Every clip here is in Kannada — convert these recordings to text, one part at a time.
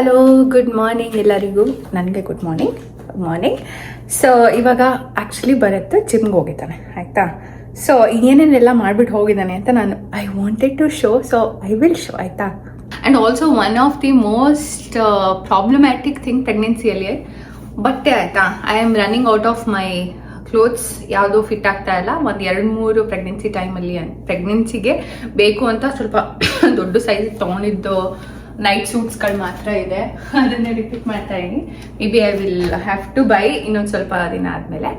ಹಲೋ, ಗುಡ್ ಮಾರ್ನಿಂಗ್ ಎಲ್ಲರಿಗೂ. ನನಗೆ ಗುಡ್ ಮಾರ್ನಿಂಗ್. ಸೊ ಇವಾಗ ಆ್ಯಕ್ಚುಲಿ ಬರುತ್ತೆ ಜಿಮ್ಗೆ ಹೋಗಿದ್ದಾನೆ, ಆಯಿತಾ. ಸೊ ಏನೇನೆಲ್ಲ ಮಾಡಿಬಿಟ್ಟು ಹೋಗಿದ್ದಾನೆ ಅಂತ ನಾನು I wanted to show, so I will show, ಆಯಿತಾ. And also one of the most problematic thing ಪ್ರೆಗ್ನೆನ್ಸಿಯಲ್ಲಿ ಬಟ್ಟೆ, ಆಯಿತಾ. I am running out of my clothes. ಯಾವುದೂ ಫಿಟ್ ಆಗ್ತಾ ಇಲ್ಲ. ಒಂದು 2-3 ಪ್ರೆಗ್ನೆನ್ಸಿ ಟೈಮಲ್ಲಿ ಪ್ರೆಗ್ನೆನ್ಸಿಗೆ ಬೇಕು ಅಂತ ಸ್ವಲ್ಪ ದೊಡ್ಡ ಸೈಜ್ ತೊಗೊಂಡಿದ್ದು ನೈಟ್ ಸೂಟ್ಸ್ಗಳು ಮಾತ್ರ ಇದೆ. ಅದನ್ನೇ ರಿಪೀಟ್ ಮಾಡ್ತಾ ಇದ್ದೀನಿ. Maybe I will have to buy ಇನ್ನೊಂದು ಸ್ವಲ್ಪ ದಿನ ಆದಮೇಲೆ.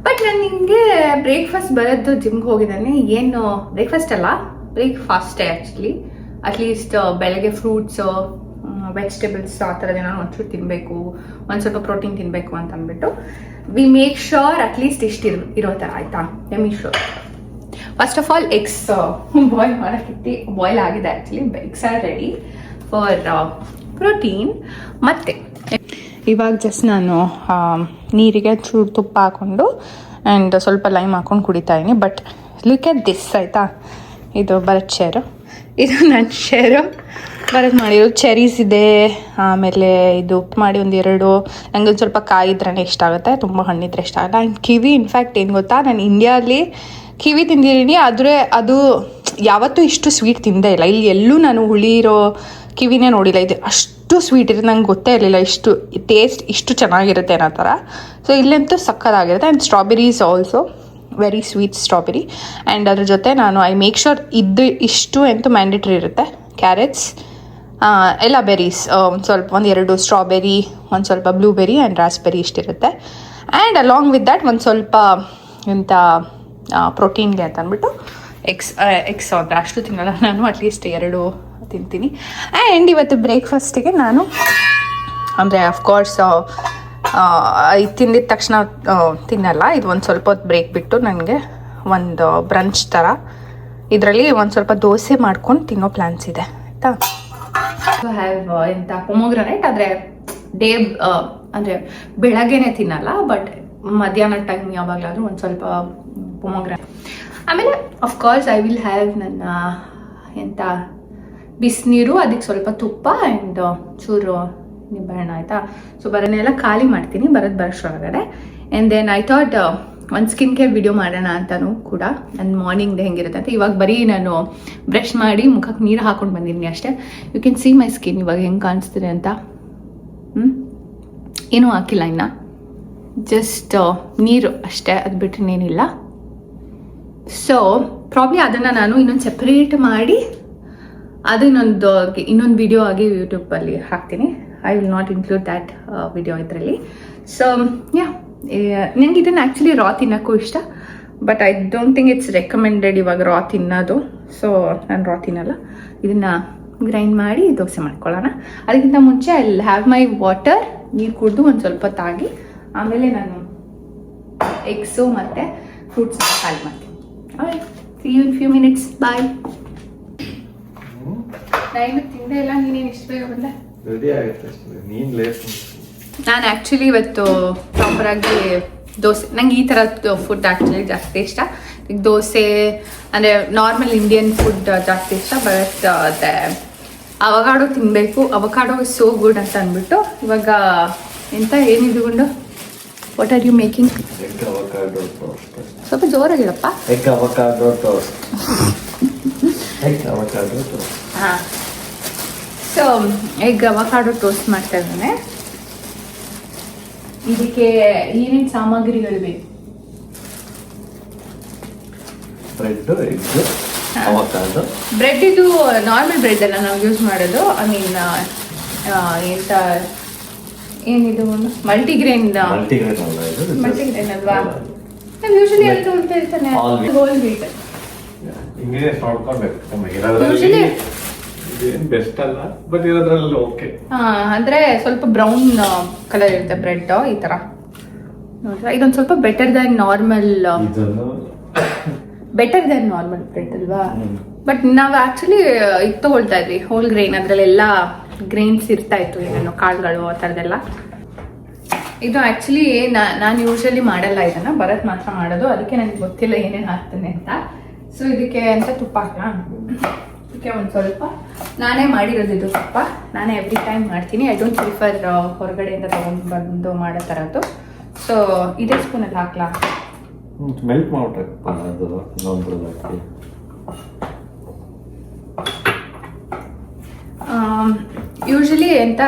ಬಟ್ ನಾನು ನಿಮಗೆ ಬ್ರೇಕ್ಫಾಸ್ಟ್ ಬರೋದು ಜಿಮ್ಗೆ ಹೋಗಿದ್ದಾನೆ. ಏನು ಬ್ರೇಕ್ಫಾಸ್ಟ್ ಅಲ್ಲ, ಬ್ರೇಕ್ಫಾಸ್ಟೇ ಆ್ಯಕ್ಚುಲಿ. ಅಟ್ಲೀಸ್ಟ್ ಬೆಳಗ್ಗೆ ಫ್ರೂಟ್ಸು, ವೆಜಿಟೇಬಲ್ಸ್ ಆ ಥರದೇನೋ ಒಂಚೂರು ತಿನ್ನಬೇಕು, ಒಂದು ಸ್ವಲ್ಪ ಪ್ರೋಟೀನ್ ತಿನ್ನಬೇಕು ಅಂತ ಅಂದ್ಬಿಟ್ಟು ವಿ ಮೇಕ್ ಶೋರ್ ಅಟ್ಲೀಸ್ಟ್ ಇಷ್ಟು ಇರೋ ಥರ, ಆಯಿತಾ. ಎಮಿ ಶೋರ್. First of all eggs boil ಮಾಡೋಕ್ಕಿಟ್ಟು ಬಾಯ್ಲ್ ಆಗಿದೆ actually. Eggs are ready for protein. ಮತ್ತು ಇವಾಗ ಜಸ್ಟ್ ನಾನು ನೀರಿಗೆ ಚೂರು ತುಪ್ಪ ಹಾಕ್ಕೊಂಡು ಆ್ಯಂಡ್ ಸ್ವಲ್ಪ ಲೈಮ್ ಹಾಕ್ಕೊಂಡು ಕುಡಿತಾ ಇದ್ದೀನಿ. ಬಟ್ ಲುಕ್ ಎಟ್ ದಿಸ್, ಆಯಿತಾ. ಇದು ಭರತ್ ಶೇರು, ಇದು ನನ್ನ ಶೇರು. ಭರತ್ ಮಾಡಿರೋದು ಚೆರೀಸ್ ಇದೆ. ಆಮೇಲೆ ಇದು ಉಪ್ಪು ಮಾಡಿ 1-2. ನನಗೆ ಒಂದು ಸ್ವಲ್ಪ ಕಾಯಿ ಇದ್ರೇ ಇಷ್ಟ ಆಗುತ್ತೆ, ತುಂಬ ಹಣ್ಣಿದ್ರೆ ಇಷ್ಟ ಆಗಲ್ಲ. ಆ್ಯಂಡ್ ಕಿವಿ, ಇನ್ಫ್ಯಾಕ್ಟ್ ಏನು ಗೊತ್ತಾ, ನಾನು ಇಂಡಿಯಾದಲ್ಲಿ ಕಿವಿ ತಿಂದಿದ್ದೀನಿ, ಆದರೆ ಅದು ಯಾವತ್ತೂ ಇಷ್ಟು ಸ್ವೀಟ್ ತಿಂದೇ ಇಲ್ಲ. ಇಲ್ಲಿ ಎಲ್ಲೂ ನಾನು ಹುಳಿ ಇರೋ ಕಿವಿನೇ ನೋಡಿಲ್ಲ. ಇದು ಅಷ್ಟು ಸ್ವೀಟ್ ಇರುತ್ತೆ, ನಂಗೆ ಗೊತ್ತೇ ಇರಲಿಲ್ಲ ಇಷ್ಟು ಟೇಸ್ಟ್ ಇಷ್ಟು ಚೆನ್ನಾಗಿರುತ್ತೆ ಅನ್ನೋ ಥರ. ಸೊ ಇಲ್ಲಂತೂ ಸಕ್ಕತ್ತಾಗಿರುತ್ತೆ. And strawberries also very sweet strawberry. And ಅದ್ರ ಜೊತೆ ನಾನು ಐ ಮೇಕ್ ಶೋರ್ ಇಷ್ಟು ಅಂತೂ ಮ್ಯಾಂಡೇಟ್ರಿ ಇರುತ್ತೆ. ಕ್ಯಾರೆಟ್ಸ್, ಎಲ್ಲ ಬೆರೀಸ್, ಒಂದು ಸ್ವಲ್ಪ 1-2 ಸ್ಟ್ರಾಬೆರಿ, ಒಂದು ಸ್ವಲ್ಪ ಬ್ಲೂಬೆರಿ ಆ್ಯಂಡ್ ರಾಸ್ಬೆರಿ ಇಷ್ಟಿರುತ್ತೆ. ಆ್ಯಂಡ್ ಅಲಾಂಗ್ ವಿತ್ ದ್ಯಾಟ್ ಒಂದು ಸ್ವಲ್ಪ ಎಂಥ ಪ್ರೋಟೀನ್ಗೆ ಅಂತ ಅಂದ್ಬಿಟ್ಟು ಎಗ್ಸ್ ಅಂದರೆ ಅಷ್ಟು ತಿನ್ನಲ್ಲ ನಾನು, ಅಟ್ಲೀಸ್ಟ್ 2 ತಿಂತೀನಿ. ಆ್ಯಂಡ್ ಇವತ್ತು ಬ್ರೇಕ್ಫಾಸ್ಟಿಗೆ ನಾನು ಅಂದರೆ ಅಫ್ಕೋರ್ಸ್ ಇದು ತಿಂದಿದ ತಕ್ಷಣ ತಿನ್ನಲ್ಲ. ಇದು ಒಂದು ಸ್ವಲ್ಪ ಹೊತ್ತು ಬ್ರೇಕ್ ಬಿಟ್ಟು ನನಗೆ ಒಂದು ಬ್ರಂಚ್ ಥರ ಇದರಲ್ಲಿ ಒಂದು ಸ್ವಲ್ಪ ದೋಸೆ ಮಾಡ್ಕೊಂಡು ತಿನ್ನೋ ಪ್ಲ್ಯಾನ್ಸ್ ಇದೆ, ಆಯಿತಾ. ಹ್ಯಾವ್ ಎಂಥ ಪೊಮೊಗ್ರಾನೇಟ್, ಆದರೆ ಡೇ ಅಂದರೆ ಬೆಳಗ್ಗೆನೇ ತಿನ್ನಲ್ಲ, ಬಟ್ ಮಧ್ಯಾಹ್ನ ಟೈಮ್ ಯಾವಾಗಲಾದರೂ ಒಂದು ಸ್ವಲ್ಪ ಪೊಮೊಗ್ರಾನೇಟ್. ಆಮೇಲೆ ಅಫ್ಕೋರ್ಸ್ ಐ ವಿಲ್ ಹ್ಯಾವ್ ನನ್ನ ಎಂಥ ಬಿಸಿನೀರು, ಅದಕ್ಕೆ ಸ್ವಲ್ಪ ತುಪ್ಪ ಆ್ಯಂಡ್ ಚೂರು ನಿಂಬೆಹಣ್ಣು, ಆಯಿತಾ. ಸೊ ಬರೋನ್ನೆಲ್ಲ ಖಾಲಿ ಮಾಡ್ತೀನಿ ಬರೋಷ್ಟೊಳಗಡೆ. ಆ್ಯಂಡ್ ದೆನ್ ಐ ಥಾಟ್ ಒಂದು ಸ್ಕಿನ್ ಕೇರ್ ವಿಡಿಯೋ ಮಾಡೋಣ ಅಂತಲೂ ಕೂಡ, ನನ್ನ ಮಾರ್ನಿಂಗ್ದು ಹೆಂಗಿರುತ್ತೆ ಅಂತ. ಇವಾಗ ಬರೀ ನಾನು ಬ್ರಷ್ ಮಾಡಿ ಮುಖಕ್ಕೆ ನೀರು ಹಾಕ್ಕೊಂಡು ಬಂದಿದ್ದೀನಿ ಅಷ್ಟೇ. You can see my skin ಇವಾಗ ಹೆಂಗೆ ಕಾಣಿಸ್ತಿದೆ ಅಂತ. ಏನೂ ಹಾಕಿಲ್ಲ ಇನ್ನು, ಜಸ್ಟ್ ನೀರು ಅಷ್ಟೇ, ಅದು ಬಿಟ್ಟರೆ ಏನಿಲ್ಲ. ಸೊ ಪ್ರಾಬ್ಲಿ ಅದನ್ನು ನಾನು ಇನ್ನೊಂದು ಸೆಪ್ರೇಟ್ ಮಾಡಿ ಅದು ಇನ್ನೊಂದು ವಿಡಿಯೋ ಆಗಿ ಯೂಟ್ಯೂಬಲ್ಲಿ ಹಾಕ್ತೀನಿ. I will not include that video ಇದರಲ್ಲಿ. ಸೊ ನನಗೆ ಇದನ್ನು ಆ್ಯಕ್ಚುಲಿ ರಾ ತಿನ್ನೋಕ್ಕೂ ಇಷ್ಟ, but I don't think it's recommended ಇವಾಗ ರಾ ತಿನ್ನೋದು. ಸೊ ನಾನು ರಾ ತಿನ್ನಲ್ಲ. ಇದನ್ನು ಗ್ರೈಂಡ್ ಮಾಡಿ ದೋಸೆ ಮಾಡ್ಕೊಳ್ಳೋಣ. ಅದಕ್ಕಿಂತ ಮುಂಚೆ I will have my water, ನೀರು ಕುಡಿದು ಒಂದು ಸ್ವಲ್ಪ ತಾಗಿ ಆಮೇಲೆ ನಾನು ಎಗ್ಸು ಮತ್ತು ಫ್ರೂಟ್ಸ್ ಖಾಲಿ ಮಾಡ್ತೀನಿ. See you in few minutes. Bye. ನಾನು ತಿಂದೆ ಇಲ್ಲ, ನೀನೇನು ಇಷ್ಟು ಬೇಗ ಬಂದೆ? ರೆಡಿ ಆಗುತ್ತೆ, ನೀನು ಲೇಟ್. ನಾನು ಆ್ಯಕ್ಚುಲಿ ಇವತ್ತು ಪ್ರಾಪರಾಗಿ ದೋಸೆ, ನಂಗೆ ಈ ಥರದ್ದು ಫುಡ್ ಆ್ಯಕ್ಚುಲಿ ಜಾಸ್ತಿ ಇಷ್ಟ. ಈಗ ದೋಸೆ ಅಂದರೆ ನಾರ್ಮಲ್ ಇಂಡಿಯನ್ ಫುಡ್ ಜಾಸ್ತಿ ಇಷ್ಟ. ಬಟ್ ಅದೇ ಅವಕಾಡೋ ತಿನ್ನಬೇಕು, ಅವಕಾಡೋ ಇಸ್ ಸೋ ಗುಡ್ ಅಂತ ಅಂದ್ಬಿಟ್ಟು ಇವಾಗ ಏನಿದು ಗುಂಡು, what are you making? Egg avocado toast. ಸ್ವಲ್ಪ ಜೋರಾಗಿಡಪ್ಪ. Egg avocado toast. Egg avocado toast. ಹಾಂ, ಸೊ ಎಗ್ ಅವಕಾಡೋ ಟೋಸ್ಟ್ ಮಾಡ್ತಾ ಇದ್ದಾನೆ. ಇದಕ್ಕೆ ಏನೇನು ಸಾಮಗ್ರಿಗಳು ಬೇಕು? Bread, egg, avocado. ಬ್ರೆಡ್ ಇದು ನಾರ್ಮಲ್ ಬ್ರೆಡ್ ಅಲ್ಲ ನಾವು ಯೂಸ್ ಮಾಡೋದು. ಐ ಮೀನ್ ಎಂತ ಏನಿದು ಮಲ್ಟಿಗ್ರೇನ್ ಅಲ್ವಾ? ನಾವು ಯೂಶಲಿ ಎಲ್ಲ ತೊಗೊಳ್ತಾ ಇರ್ತಾನೆ ಹೋಲ್ ವೀಟ್. ಇಂಗ್ರೀಡಿಯೆಂಟ್ಸ್ ನೋಡ್ಕೊಳ್ಬೇಕು. ಯೂಶಲಿ ಏನು ಬೆಸ್ಟ್ ಅಲ್ಲ, ಬಟ್ ಇರೋದ್ರಲ್ಲಿ ಓಕೆ. ಅಂದರೆ ಸ್ವಲ್ಪ ಬ್ರೌನ್ ಕಲರ್ ಇರುತ್ತೆ ಬ್ರೆಡ್ ಈ ಥರ ನೋಡ್ರಿ. ಇದೊಂದು ಸ್ವಲ್ಪ ಬೆಟರ್ ದ್ಯಾನ್ ನಾರ್ಮಲ್ ಬ್ರೆಡ್ ಅಲ್ವಾ? ಬಟ್ ನಾವು ಆ್ಯಕ್ಚುಲಿ ಇದು ತೊಗೊಳ್ತಾ ಇದ್ವಿ ಹೋಲ್ ಗ್ರೈನ್, ಅದರಲ್ಲೆಲ್ಲ ಗ್ರೈನ್ಸ್ ಇರ್ತಾ ಇತ್ತು, ಏನೇನೋ ಕಾಳುಗಳು ಆ ಥರದ್ದೆಲ್ಲ. ಇದು ಆ್ಯಕ್ಚುಲಿ ನಾನು ಯೂಶಲಿ ಮಾಡಲ್ಲ, ಇದನ್ನು ಭರತ್ ಮಾತ್ರ ಮಾಡೋದು. ಅದಕ್ಕೆ ನನಗೆ ಗೊತ್ತಿಲ್ಲ ಏನೇನು ಹಾಕ್ತೇನೆ ಅಂತ. ಸೊ ಇದಕ್ಕೆ ಅಂತ ತುಪ್ಪ ಹಾಕೋಣ. ಅದಕ್ಕೆ ಒಂದು ಸ್ವಲ್ಪ ನಾನೇ ಮಾಡಿರೋದು ಇದು ತುಪ್ಪ. ನಾನೇ ಎವ್ರಿ ಟೈಮ್ ಮಾಡ್ತೀನಿ. ಐ ಡೋಂಟ್ ಪ್ರಿಫರ್ ಹೊರಗಡೆಯಿಂದ ತೊಗೊಂಡು ಬಂದು ಮಾಡೋ ಥರದ್ದು. ಸೊ ಇದೇ ಸ್ಪೂನಲ್ಲಿ ಹಾಕ್ಲಾ? ಮೆಲ್ಟ್ ಮಾಡ್ಬೇಕಪ್ಪ ಅದು ಇನ್ನೊಂದ್ರಲ್ಲಿ. ಯೂಶಲಿ ಎಂತ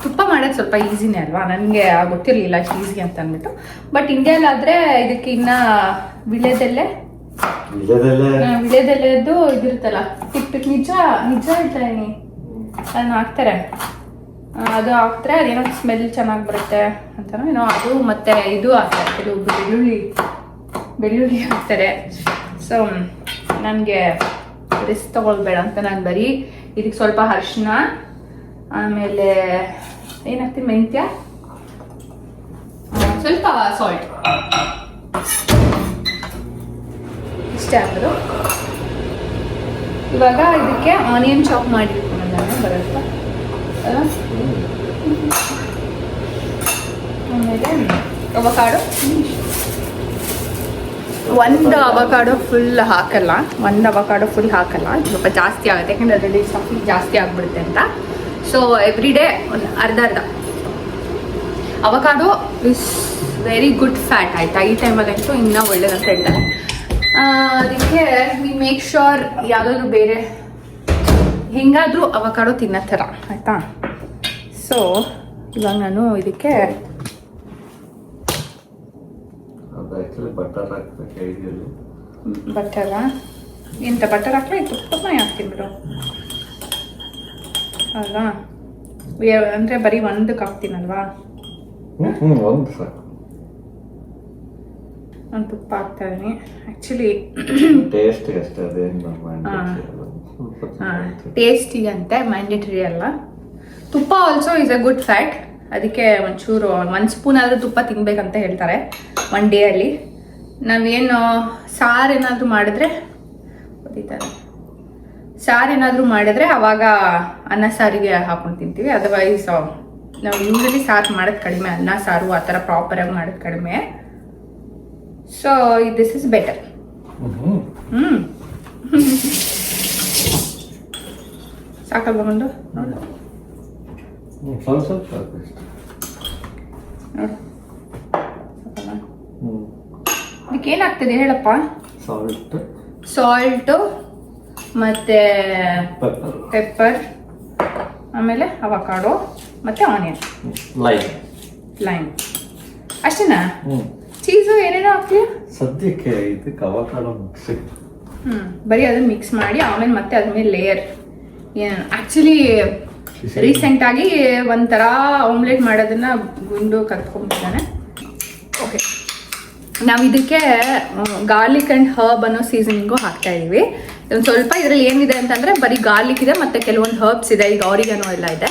ತುಪ್ಪ ಮಾಡೋದು ಸ್ವಲ್ಪ ಈಸಿನೇ ಅಲ್ವಾ, ನನಗೆ ಗೊತ್ತಿರಲಿಲ್ಲ ಅಷ್ಟು ಈಸಿ ಅಂತ ಅಂದ್ಬಿಟ್ಟು. ಬಟ್ ಇಂಡಿಯಲ್ಲಾದರೆ ಇದಕ್ಕೆ ಇನ್ನು ವಿಳೆದೆಲೆದು ಇದಿರುತ್ತಲ್ಲ ಪಿಕ್ ನಿಜ ಹೇಳ್ತಾ ಇದೀನಿ, ಅದನ್ನ ಹಾಕ್ತಾರೆ. ಅದು ಹಾಕ್ತಾರೆ, ಅದೇನೋ ಸ್ಮೆಲ್ ಚೆನ್ನಾಗಿ ಬರುತ್ತೆ ಅಂತನೋ ಏನೋ ಅದು. ಮತ್ತು ಇದು ಹಾಕ್ತಾರೆ, ಕೆಲವೊಬ್ರು ಬೆಳ್ಳುಳ್ಳಿ ಹಾಕ್ತಾರೆ. ಸೊ ನನಗೆ ರಿಸ್ಕ್ ತೊಗೊಳ್ಬೇಡ ಅಂತ ನಾನು ಬರೀ ಇದಕ್ಕೆ ಸ್ವಲ್ಪ ಅರಿಶಿನ, ಆಮೇಲೆ ಏನಾಗ್ತೀನಿ ಮೆಂತ್ಯ, ಸ್ವಲ್ಪ ಸಾಲ್ಟ್ ಇಷ್ಟೇ ಹಾಕೋದು. ಇವಾಗ ಇದಕ್ಕೆ ಆನಿಯನ್ ಚಾಪ್ ಮಾಡಿರ್ತೀನಿ ಬರುತ್ತೆ. ಆಮೇಲೆ ಅವಕಾಡೋ, ಒಂದು ಅವಕಾಡೋ ಫುಲ್ ಹಾಕಲ್ಲ, ಸ್ವಲ್ಪ ಜಾಸ್ತಿ ಆಗುತ್ತೆ, ಯಾಕಂದರೆ ಅದರಲ್ಲಿ ಸ್ಟಫಿಂಗ್ ಜಾಸ್ತಿ ಆಗಿಬಿಡುತ್ತೆ ಅಂತ. ಸೊ ಎವ್ರಿ ಡೇ ಒಂದು ಅರ್ಧ avocado is very good fat ಆಯಿತಾ. ಈ ಟೈಮಲ್ಲಂತೂ ಇನ್ನೂ ಒಳ್ಳೇದಂತ ಹೇಳ್ತಾರೆ. ಅದಕ್ಕೆ ವಿ ಮೇಕ್ ಶ್ಯೂರ್ ಯಾವುದಾದ್ರು ಬೇರೆ ಹೆಂಗಾದರೂ ಅವಕಾಡೋ ತಿನ್ನೋ ಥರ ಆಯಿತಾ. ಸೊ ಇವಾಗ ನಾನು ಇದಕ್ಕೆ ಬಟರ್ ಹಾಕ್ಬೇಕು. ಬಟರ ಎಂತ ಬಟರ್ ಹಾಕ್ಲಾ, ತುಪ್ಪನೇ ಹಾಕ್ತೀನಿ ಬಿಡು ಅಲ್ವಾ. ಅಂದರೆ ಬರೀ ಒಂದಕ್ಕೆ ಹಾಕ್ತೀನಲ್ವಾ, ಒಂದು ಸಾಕು. ನಾನು ತುಪ್ಪ ಹಾಕ್ತಾ ಇದೀನಿ ಆ್ಯಕ್ಚುಲಿ ಟೇಸ್ಟಿಗೆ ಅಷ್ಟೇ, ಅದೇನು ಟೇಸ್ಟಿಗಂತೆ ಮ್ಯಾಂಡೇಟರಿ ಅಲ್ಲ. ತುಪ್ಪ also is a good fat. ಅದಕ್ಕೆ ಒಂಚೂರು 1 ಸ್ಪೂನ್ ಆದರೂ ತುಪ್ಪ ತಿನ್ಬೇಕಂತ ಹೇಳ್ತಾರೆ 1 ಡೇಯಲ್ಲಿ. ನಾವೇನು ಸಾರೇನಾದರೂ ಮಾಡಿದ್ರೆ ಅವಾಗ ಅನ್ನ ಸಾರಿಗೆ ಹಾಕೊಂಡು ತಿಂತೀವಿ. ಅದರ್ವೈಸ್ ನಾವು ಯೂಶಲಿ ಸಾರು ಮಾಡೋದು ಕಡಿಮೆ, ಅನ್ನ ಸಾರು ಆ ಥರ ಪ್ರಾಪರಾಗಿ ಮಾಡೋದು ಕಡಿಮೆ. So this is better. ಸಾಕಲ್ವ ಒಂದು ನೋಡು ಸ್ವಲ್ಪ ನೋಡು ಇದಕ್ಕೆ ಏನಾಗ್ತದೆ ಹೇಳಪ್ಪ? ಸಾಲ್ಟು ಮತ್ತೆ ಪೆಪ್ಪರ್, ಆಮೇಲೆ ಅವಕಾಡೋ ಮತ್ತೆ ಆನಿಯನ್, ಲೈಮ್ ಅಷ್ಟೇನಾ? ಚೀಸು ಏನೇನೋ ಹಾಕ್ತೀಯ ಸದ್ಯಕ್ಕೆ. ಇದಕ್ಕೆ ಅವಕಾಡೋ ಮಿಕ್ಸ್. ಬರೀ ಅದನ್ನ ಮಿಕ್ಸ್ ಮಾಡಿ ಆಮೇಲೆ ಮತ್ತೆ ಅದ್ಮೇಲೆ ಲೇಯರ್. ಆ್ಯಕ್ಚುಲಿ ರೀಸೆಂಟಾಗಿ ಒಂಥರ ಆಮ್ಲೆಟ್ ಮಾಡೋದನ್ನ ಗುಂಡು ಕಲ್ತ್ಕೊಂಡ್ಬಿಟ್ಟಿದ್ದಾನೆ. ಓಕೆ, ನಾವು ಇದಕ್ಕೆ ಗಾರ್ಲಿಕ್ ಆ್ಯಂಡ್ ಹರ್ಬ್ ಅನ್ನೋ ಸೀಸನಿಂಗು ಹಾಕ್ತಾ ಇದೀವಿ. ಒಂದು ಸ್ವಲ್ಪ ಇದರಲ್ಲಿ ಏನಿದೆ ಅಂತಂದರೆ ಬರೀ ಗಾರ್ಲಿಕ್ ಇದೆ ಮತ್ತು ಕೆಲವೊಂದು ಹರ್ಬ್ಸ್ ಇದೆ, ಈಗ ಆರಿಗನೋ ಎಲ್ಲ ಇದೆ.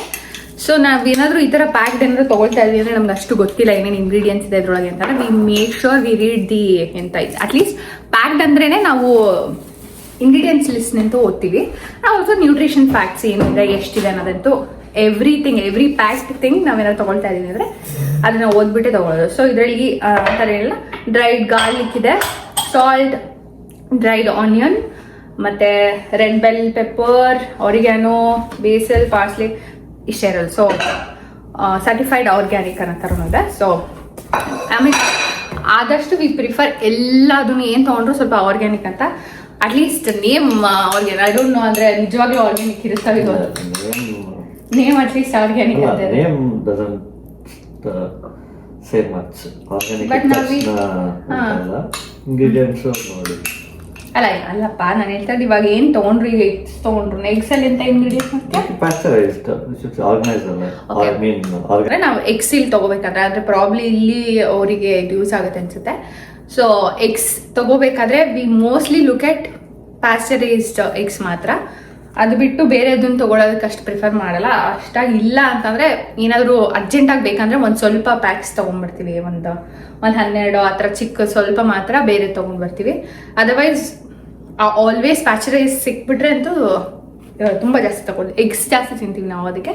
ಸೊ ನಾವೇನಾದರೂ ಈ ಥರ ಪ್ಯಾಕ್ಡ್ ಏನಾದರೂ ತೊಗೊಳ್ತಾ ಇದ್ವಿ ಅಂದರೆ ನಮ್ಗೆ ಅಷ್ಟು ಗೊತ್ತಿಲ್ಲ ಏನೇನು ಇಂಗ್ರೀಡಿಯೆಂಟ್ಸ್ ಇದೆ ಇದ್ರೊಳಗೆ ಅಂತಂದರೆ we make sure we read the ಎಂತ ಇದೆ. ಅಟ್ಲೀಸ್ಟ್ ಪ್ಯಾಕ್ಡ್ ಅಂದ್ರೇ ನಾವು ಇಂಗ್ರೀಡಿಯೆಂಟ್ಸ್ ಲಿಸ್ಟ್ನಂತೂ ಓದ್ತೀವಿ. ಆಲ್ಸೋ ನ್ಯೂಟ್ರಿಷನ್ ಫ್ಯಾಕ್ಟ್ಸ್ ಏನಿದೆ ಎಷ್ಟಿದೆ ಅನ್ನೋದಂತೂ ಎವ್ರಿ ಪ್ಯಾಕ್ಡ್ ಥಿಂಗ್ ನಾವೇನಾದ್ರು ತೊಗೊಳ್ತಾ ಇದ್ದೀವಿ ಅಂದರೆ ಅದನ್ನು ಓದ್ಬಿಟ್ಟೆ ತೊಗೊಳ್ಳೋದು. ಸೊ ಇದರಲ್ಲಿ ಆ ಥರ ಎಲ್ಲ ಡ್ರೈಡ್ ಗಾರ್ಲಿಕ್ ಇದೆ, ಸಾಲ್ಟ್, ಡ್ರೈಡ್ ಆನಿಯನ್, ಮತ್ತು red bell pepper, ಆರಿಗ್ಯಾನೋ, basal, parsley ಇಷ್ಟೇ ಇರೋದು. ಸೊ ಸರ್ಟಿಫೈಡ್ ಆರ್ಗ್ಯಾನಿಕ್ ಅನ್ನೋ ಥರ ಇದೆ. ಸೊ ಆಮೇಲೆ ಆದಷ್ಟು ವಿ ಪ್ರಿಫರ್ ಎಲ್ಲದನ್ನು ಏನು ತೊಗೊಂಡ್ರು ಸ್ವಲ್ಪ ಆರ್ಗ್ಯಾನಿಕ್ ಅಂತ. At least name organic, I don't know ಅಂದರೆ ನಿಜವಾಗ್ಲೂ ಆರ್ಗ್ಯಾನಿಕ್ ಇರುತ್ತವೆ ನೇಮ್ ಅಟ್ಲೀಸ್ಟ್ ಆರ್ಗ್ಯಾನಿಕ್ ಅಂತ. Name doesn't say much. Organic ingredients ನೋಡಿ ಅಲ್ಲಪ್ಪ ನಾನು ಹೇಳ್ತಾ ಇದ್ದೆ ಇವಾಗ ಏನು ತೊಗೊಂಡ್ರು, ಈಗ ಎಗ್ಸ್ ತೊಗೊಂಡ್ರು, ಎಗ್ಸಲ್ಲಿ ಎಂತ ಇಂಗ್ರೀಡಿಯೆಂಟ್ಸ್ ಮಾಡ್ತೀವಿ ನಾವು ಎಗ್ಸ್ ಇಲ್ಲಿ ತೊಗೋಬೇಕಾದ್ರೆ. ಅಂದರೆ ಪ್ರಾಬ್ಲಿ ಇಲ್ಲಿ ಅವರಿಗೆ ಇದು ಯೂಸ್ ಆಗುತ್ತೆ ಅನ್ಸುತ್ತೆ. ಸೊ ಎಗ್ಸ್ ತೊಗೋಬೇಕಾದ್ರೆ we mostly look at pasteurised eggs ಮಾತ್ರ. ಅದು ಬಿಟ್ಟು ಬೇರೆ ಅದನ್ನು ತೊಗೊಳೋದಕ್ಕೆ ಅಷ್ಟು ಪ್ರಿಫರ್ ಮಾಡಲ್ಲ. ಅಷ್ಟಾಗಿ ಇಲ್ಲ ಅಂತಂದರೆ ಏನಾದರೂ ಅರ್ಜೆಂಟಾಗಿ ಬೇಕಂದರೆ ಒಂದು ಸ್ವಲ್ಪ ಪ್ಯಾಕ್ಸ್ ತೊಗೊಂಡ್ಬರ್ತೀವಿ, ಒಂದು 12 ಆ ಥರ ಚಿಕ್ಕ ಸ್ವಲ್ಪ ಮಾತ್ರ ಬೇರೆ ತೊಗೊಂಡು ಬರ್ತೀವಿ. ಅದರ್ವೈಸ್ ಆಲ್ವೇಸ್ ಪ್ಯಾಸ್ಚರೈಸ್ ಸಿಕ್ಬಿಟ್ರೆ ಅಂತೂ ತುಂಬ ಜಾಸ್ತಿ ತೊಗೊಳ್ತೀವಿ. ಎಗ್ಸ್ ಜಾಸ್ತಿ ತಿಂತೀವಿ ನಾವು, ಅದಕ್ಕೆ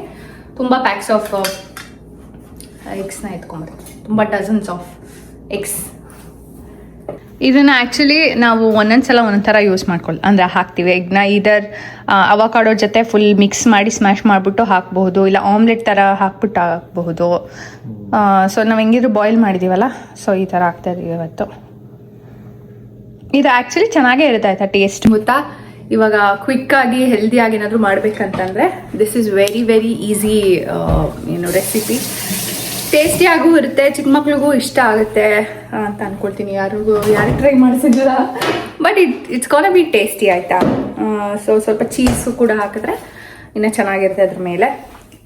ತುಂಬ ಪ್ಯಾಕ್ಸ್ ಆಫ್ ಎಗ್ಸ್ನ ಎತ್ಕೊಂಡ್ಬರ್ತೀವಿ, ತುಂಬ ಡಜನ್ಸ್ ಆಫ್ ಎಗ್ಸ್. ಇದನ್ನ ಆ್ಯಕ್ಚುಲಿ ನಾವು ಒಂದೊಂದ್ಸಲ ಒಂದೊಂದು ಥರ ಯೂಸ್ ಅಂದರೆ ಹಾಕ್ತೀವಿ ಎಗ್ನ ಇದರ್ ಅವಕಾಡೋ ಜೊತೆ ಫುಲ್ ಮಿಕ್ಸ್ ಮಾಡಿ ಸ್ಮ್ಯಾಶ್ ಮಾಡಿಬಿಟ್ಟು ಹಾಕಬಹುದು, ಇಲ್ಲ ಆಮ್ಲೆಟ್ ಥರ ಹಾಕ್ಬಿಟ್ಟು ಹಾಕಬಹುದು. ಸೊ ನಾವು ಹೆಂಗಿದ್ರು ಬಾಯ್ಲ್ ಮಾಡಿದ್ದೀವಲ್ಲ, ಸೊ ಈ ಥರ ಹಾಕ್ತಾ ಇದೀವಿ ಇವತ್ತು. ಇದು ಆ್ಯಕ್ಚುಲಿ ಚೆನ್ನಾಗೇ ಇರುತ್ತೆ ಆಯ್ತಾ ಟೇಸ್ಟ್. ಗೊತ್ತಾ, ಇವಾಗ ಕ್ವಿಕ್ಕಾಗಿ ಹೆಲ್ದಿಯಾಗಿ ಏನಾದರೂ ಮಾಡ್ಬೇಕಂತಂದರೆ this is very very easy recipe. ಟೇಸ್ಟಿಯಾಗೂ ಇರುತ್ತೆ, ಚಿಕ್ಕ ಮಕ್ಳಿಗೂ ಇಷ್ಟ ಆಗುತ್ತೆ ಅಂತ ಅಂದ್ಕೊಳ್ತೀನಿ. ಯಾರಿಗೂ ಟ್ರೈ ಮಾಡಿಸಿದ್ದಿಲ್ಲ, but it's gonna be tasty ಆಯಿತಾ. ಸೊ ಸ್ವಲ್ಪ ಚೀಸು ಕೂಡ ಹಾಕಿದ್ರೆ ಇನ್ನೂ ಚೆನ್ನಾಗಿರುತ್ತೆ ಅದ್ರ ಮೇಲೆ.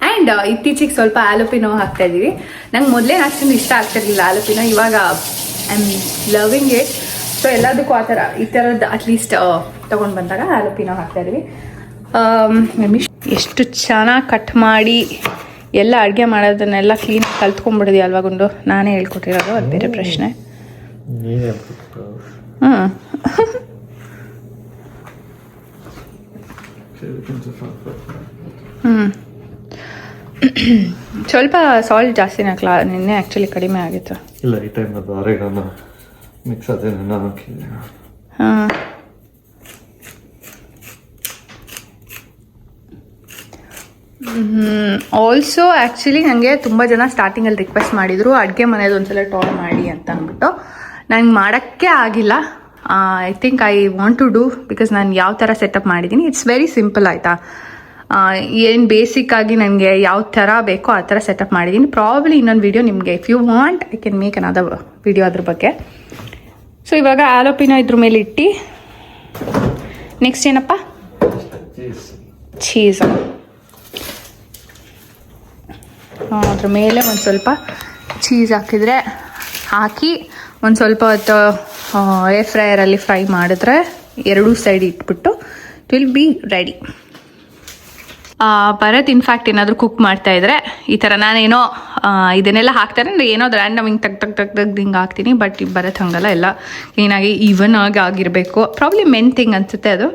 ಆ್ಯಂಡ್ ಇತ್ತೀಚೆಗೆ ಸ್ವಲ್ಪ ಆಲೋಪಿನೋ ಹಾಕ್ತಾ ಇದ್ದೀವಿ. ನಂಗೆ ಮೊದಲೇ ಅಷ್ಟೊಂದು ಇಷ್ಟ ಆಗ್ತಿರ್ಲಿಲ್ಲ ಆಲೋಪಿನೋ, ಇವಾಗ I am loving it. So ಎಲ್ಲದಕ್ಕೂ ಆ ಥರ ಈ ಥರದ್ದು ಅಟ್ಲೀಸ್ಟ್ ತೊಗೊಂಡು ಬಂದಾಗ ಆಲೋಪಿನೋ ಹಾಕ್ತಾ ಇದ್ದೀವಿ. ಎಷ್ಟು ಚೆನ್ನಾಗಿ ಕಟ್ ಮಾಡಿ ಎಲ್ಲ ಅಡುಗೆ ಮಾಡೋದನ್ನೆಲ್ಲ ಕ್ಲೀನಾಗಿ ಕಲ್ತ್ಕೊಂಡ್ಬಿಡಿದಿ ಅಲ್ವಾ ಗುಂಡು? ನಾನೇ ಹೇಳ್ಕೊಟ್ಟಿರೋದು, ಅದು ಬೇರೆ ಪ್ರಶ್ನೆ. ಸ್ವಲ್ಪ ಸಾಲ್ಟ್ ಜಾಸ್ತಿನೇ ಹಾಕ್ಲಾ? ನಿನ್ನೆ ಆ್ಯಕ್ಚುಲಿ ಕಡಿಮೆ ಆಗಿತ್ತು. ಇಲ್ಲ, ಈ ಟೈಮ್ ಅದು ಅರೆಗಾನ ಮಿಕ್ಸ್ ಅದೇನ ಹಾಕಿದ್ದೀನಿ. ಹಾಂ, ಆಲ್ಸೋ ಆ್ಯಕ್ಚುಲಿ ನನಗೆ ತುಂಬ ಜನ ಸ್ಟಾರ್ಟಿಂಗಲ್ಲಿ ರಿಕ್ವೆಸ್ಟ್ ಮಾಡಿದರು ಅಡುಗೆ ಮನೇದು ಒಂದ್ಸಲ ಟ್ರೈ ಮಾಡಿ ಅಂತ ಅಂದ್ಬಿಟ್ಟು. ನನಗೆ ಮಾಡೋಕ್ಕೆ ಆಗಿಲ್ಲ. I think I want to do, because ನಾನು ಯಾವ ಥರ ಸೆಟಪ್ ಮಾಡಿದ್ದೀನಿ. ಇಟ್ಸ್ ವೆರಿ ಸಿಂಪಲ್ ಆಯಿತಾ. ಏನು ಬೇಸಿಕ್ಕಾಗಿ ನನಗೆ ಯಾವ ಥರ ಬೇಕೋ ಆ ಥರ ಸೆಟಪ್ ಮಾಡಿದ್ದೀನಿ. ಪ್ರಾಬ್ಲಿ ಇನ್ನೊಂದು ವೀಡಿಯೋ ನಿಮಗೆ, if you want I can make another video ಅದ್ರ ಬಗ್ಗೆ. ಸೊ ಇವಾಗ ಆಲೋಪಿನ ಇದ್ರ ಮೇಲೆ ಇಟ್ಟು ನೆಕ್ಸ್ಟ್ ಏನಪ್ಪ? ಚೀಸ್. ಅದ್ರ ಮೇಲೆ ಒಂದು ಸ್ವಲ್ಪ ಚೀಸ್ ಹಾಕಿ ಒಂದು ಸ್ವಲ್ಪ ಹೊತ್ತು ಏರ್ ಫ್ರೈಯರಲ್ಲಿ ಫ್ರೈ ಮಾಡಿದ್ರೆ ಎರಡೂ ಸೈಡ್ ಇಟ್ಬಿಟ್ಟು it will be ready. Bharat in fact ಏನಾದರೂ ಕುಕ್ ಮಾಡ್ತಾಯಿದ್ರೆ ಈ ಥರ ನಾನೇನೋ ಇದನ್ನೆಲ್ಲ ಹಾಕ್ತಾರೆ ಅಂದರೆ ಏನೋ ರ್ಯಾಂಡಮ್ ಹಿಂಗೆ ತೆಗ್ದು ಹಿಂಗೆ ಹಾಕ್ತೀನಿ. ಬಟ್ ಭರತ್ ಹಂಗಲ್ಲ, ಎಲ್ಲ ಕ್ಲೀನಾಗಿ ಈವನ್ ಆಗಿ ಆಗಿರಬೇಕು. ಪ್ರಾಬ್ಲಿ ಮೆನ್ ಥಿಂಗ್ ಅನಿಸುತ್ತೆ ಅದು.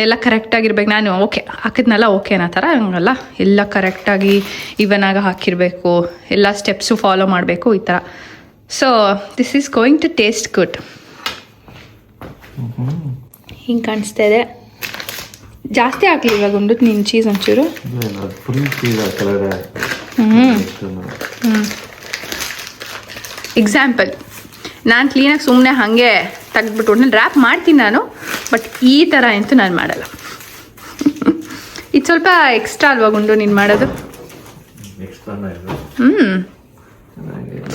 ಎಲ್ಲ ಕರೆಕ್ಟಾಗಿರ್ಬೇಕು. ನಾನು ಓಕೆ ಹಾಕಿದ್ನಲ್ಲ ಓಕೆ ಅನ್ನೋ ಥರ ಹಂಗಲ್ಲ, ಎಲ್ಲ ಕರೆಕ್ಟಾಗಿ ಈವನಾಗಿ ಹಾಕಿರಬೇಕು, ಎಲ್ಲ ಸ್ಟೆಪ್ಸು ಫಾಲೋ ಮಾಡಬೇಕು ಈ ಥರ. So this is going to taste good. ಹಿಂಗೆ ಕಾಣಿಸ್ತಾ ಇದೆ. ಜಾಸ್ತಿ ಹಾಕ್ಲಿ ಇವಾಗ ಉಂಡು ನೀನು ಚೀಸ್ ಒಂಚೂರು. ಎಕ್ಸಾಂಪಲ್, ನಾನು ಕ್ಲೀನಾಗಿ ಸುಮ್ಮನೆ ಹಾಗೆ ತೆಗೆದ್ಬಿಟ್ಟು ನಾನು ರ್ಯಾಪ್ ಮಾಡ್ತೀನಿ ನಾನು, ಬಟ್ ಈ ಥರ ಅಂತೂ ನಾನು ಮಾಡಲ್ಲ. ಇದು ಸ್ವಲ್ಪ ಎಕ್ಸ್ಟ್ರಾ ಅಲ್ವಾ ಗುಂಡು ನೀನು ಮಾಡೋದು?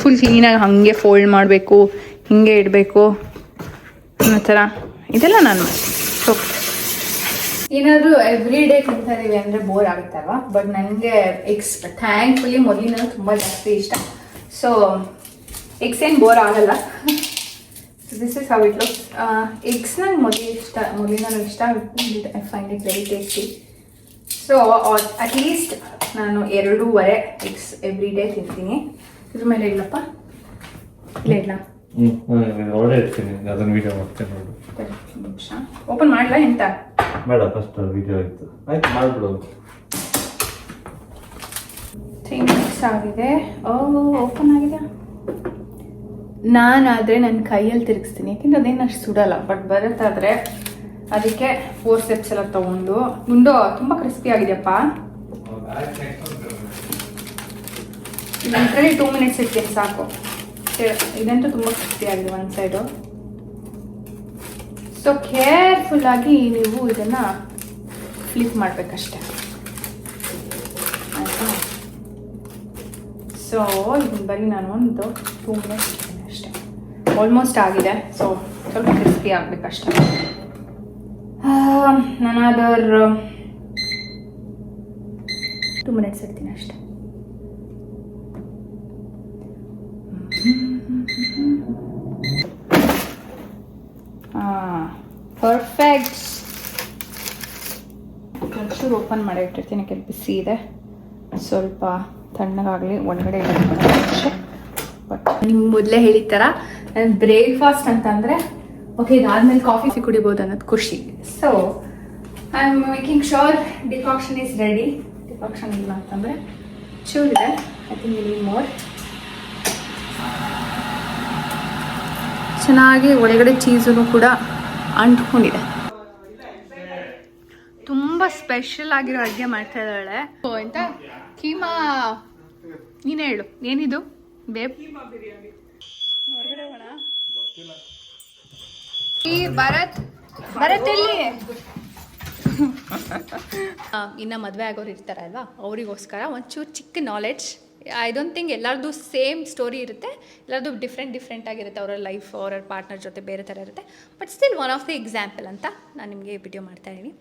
ಫುಲ್ ಕ್ಲೀನಾಗಿ ಹಾಗೆ ಫೋಲ್ಡ್ ಮಾಡಬೇಕು, ಹಿಂಗೆ ಇಡಬೇಕು ಅನ್ನೋ ಥರ ಇದೆಲ್ಲ ನಾನು ಮಾಡ್ತೀನಿ. ಸೊ ಏನಾದರೂ ಎವ್ರಿ ಡೇ ತಿಂತಾ ಇದೀವಿ ಅಂದರೆ ಬೋರ್ ಆಗುತ್ತಲ್ವಾ? ಬಟ್ ನನಗೆ ಥ್ಯಾಂಕ್ಫುಲಿ ಮೊದಲಿನ ತುಂಬ ಜಾಸ್ತಿ ಇಷ್ಟ. ಸೊ ಎಗ್ಸ್ ಏನು ಬೋರ್ ಆಗಲ್ಲ. So this is how it looks. Eggs ನಂಗೆ ಮೊದಲಿನ ಇಷ್ಟ. I find it very tasty. So at least ನಾನು 2.5 ಎಗ್ಸ್ ಎವ್ರಿ ಡೇ ತಿಂತೀನಿ. ಇದ್ರ ಮೇಲೆ ಇಲ್ಲಪ್ಪ, ಇಲ್ಲ ಇಲ್ಲ ನಿಮಿಷ ಓಪನ್ ಮಾಡಲಾ ಎಂತ ಬೇಡ, ಫಸ್ಟ್ ವಿಡಿಯೋ ಆಯ್ತು. ಆಯ್ತು ಮಾಡ್ಬಿಡು. 3 minutes ಆಗಿದೆ. ಓಪನ್ ಆಗಿದೆ. ನಾನಾದರೆ ನನ್ನ ಕೈಯಲ್ಲಿ ತಿರುಗಿಸ್ತೀನಿ, ಯಾಕೆಂದ್ರೆ ಅದೇನು ಅಷ್ಟು ಸುಡಲ್ಲ. ಬಟ್ ಬರುತ್ತಾದರೆ ಅದಕ್ಕೆ 4 ಸ್ಟೆಪ್ಸ್ ಎಲ್ಲ ತೊಗೊಂಡು ಮುಂದೆ ತುಂಬ ಕ್ರಿಸ್ಪಿ ಆಗಿದೆಯಪ್ಪ. ಇದರಲ್ಲಿ 2 minutes ಇರ್ತೀನಿ ಸಾಕು. ಇದಂತೂ ತುಂಬ ಕ್ರಿಸ್ಪಿ ಆಗಿದೆ ಒಂದು ಸೈಡು. ಸೊ ಕೇರ್ಫುಲ್ಲಾಗಿ ನೀವು ಇದನ್ನು ಫ್ಲಿಪ್ ಮಾಡಬೇಕಷ್ಟೆ ಆಯಿತಾ. ಸೊ ಇದನ್ನು ಬರೀ ನಾನು ಒಂದು 2 minutes ಇರ್ತೀನಿ ಅಷ್ಟೇ. ಆಲ್ಮೋಸ್ಟ್ ಆಗಿದೆ. ಸೊ ಸ್ವಲ್ಪ ಕ್ರಿಸ್ಪಿ ಆಗಬೇಕಷ್ಟೆ. ನಾನು ಅದರ 2 minutes ಇರ್ತೀನಿ ಅಷ್ಟೆ. ಪರ್ಫೆಕ್ಟ್. ಒಂಚೂರು ಓಪನ್ ಮಾಡಿ ಇಟ್ಟಿರ್ತೀನಿ, ಕೆಲ ಬಿಸಿ ಇದೆ, ಸ್ವಲ್ಪ ತಣ್ಣಗಾಗಲಿ ಒಳಗಡೆ ಅಷ್ಟೇ. ಬಟ್ ನಿಮ್ಗೆ ಮೊದಲೇ ಹೇಳಿದ ಥರ ನನ್ನ ಬ್ರೇಕ್ಫಾಸ್ಟ್ ಅಂತಂದರೆ ಓಕೆ ಇದಾದ್ಮೇಲೆ ಕಾಫಿ ಕುಡಿಬೋದು ಅನ್ನೋದು ಖುಷಿ. So I am making sure decoction is ready. Decoction ಇಲ್ಲ ಅಂತಂದರೆ ಚೂರಿದೆ, ಐ ಥಿಂಕ್ ಇಲ್ಲಿ ಮೋರ್. ಚೆನ್ನಾಗಿ ಒಳಗಡೆ ಚೀಸೂ ಕೂಡ ಅಂಟ್ಕೊಂಡಿದೆ. ತುಂಬ ಸ್ಪೆಷಲ್ ಆಗಿರೋ ಅಡುಗೆ ಮಾಡ್ತಾ ಇದ್ದಾಳೆ. ಅಂತ ಕೀಮಾ, ನೀನು ಹೇಳು ಏನಿದು ಬೇಬ್? ಹೊರಗಡೆ ಹೋಗೋಣ. ಈ ಭರತ್ ಎಲ್ಲಿ? ಇನ್ನು ಮದುವೆ ಆಗೋರು ಇರ್ತಾರಲ್ವಾ, ಅವರಿಗೋಸ್ಕರ ಒಂಚೂರು ಚಿಕ್ಕ ನಾಲೆಡ್ಜ್. ಐ ಡೋಂಟ್ ಥಿಂಕ್ ಎಲ್ಲರದ್ದು ಸೇಮ್ ಸ್ಟೋರಿ ಇರುತ್ತೆ, ಎಲ್ಲರದ್ದು ಡಿಫ್ರೆಂಟ್ ಆಗಿರುತ್ತೆ. ಅವರ ಲೈಫ್ ಅವರ ಪಾರ್ಟ್ನರ್ ಜೊತೆ ಬೇರೆ ಥರ ಇರುತ್ತೆ. But still one of the example ಅಂತ ನಾನು ನಿಮಗೆ ವಿಡಿಯೋ ಮಾಡ್ತಾಯಿದ್ದೀನಿ.